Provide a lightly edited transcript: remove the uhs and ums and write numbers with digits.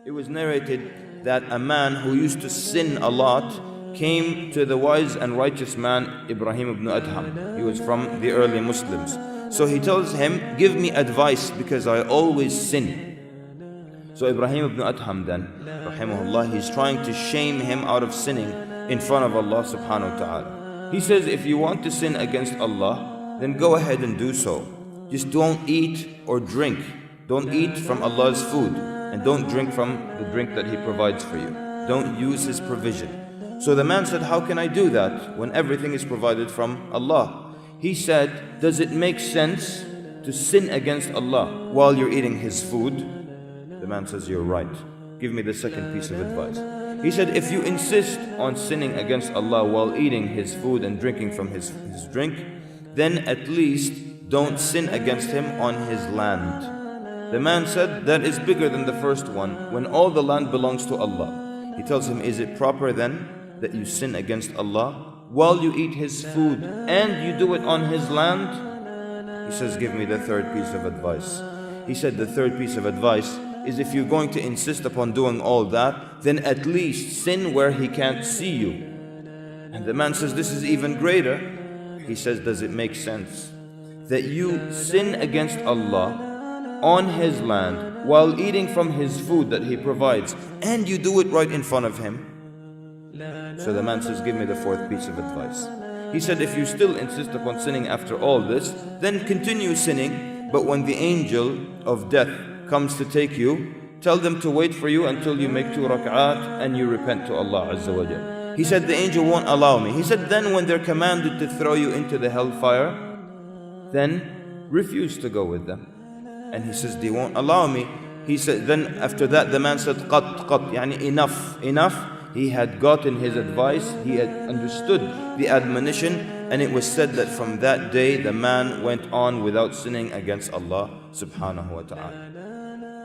It was narrated that a man who used to sin a lot came to the wise and righteous man Ibrahim ibn Adham. He was from the early Muslims. So he tells him, give me advice because I always sin. So Ibrahim ibn Adham then, rahimahullah, he's trying to shame him out of sinning in front of Allah subhanahu wa ta'ala. He says, if you want to sin against Allah, then go ahead and do so. Just don't eat or drink. Don't eat from Allah's food, and don't drink from the drink that He provides for you. Don't use His provision. So the man said, how can I do that when everything is provided from Allah? He said, does it make sense to sin against Allah while you're eating His food? The man says, you're right. Give me the second piece of advice. He said, if you insist on sinning against Allah while eating His food and drinking from His drink, then at least don't sin against Him on His land. The man said, that is bigger than the first one, when all the land belongs to Allah. He tells him, is it proper then that you sin against Allah while you eat His food and you do it on His land? He says, give me the third piece of advice. He said, the third piece of advice is, if you're going to insist upon doing all that, then at least sin where He can't see you. And the man says, this is even greater. He says, does it make sense that you sin against Allah on His land while eating from His food that He provides, and you do it right in front of Him? So the man says, give me the fourth piece of advice. He said, if you still insist upon sinning after all this, then continue sinning, but when the angel of death comes to take you, tell them to wait for you until you make 2 rak'at and you repent to Allah Azza wa Jal. He said, the angel won't allow me. He said, then when they're commanded to throw you into the hellfire, then refuse to go with them. And he says, they won't allow me. He said, then after that the man said, qat, yani enough, enough. He had gotten his advice, he had understood the admonition, and it was said that from that day the man went on without sinning against Allah subhanahu wa ta'ala.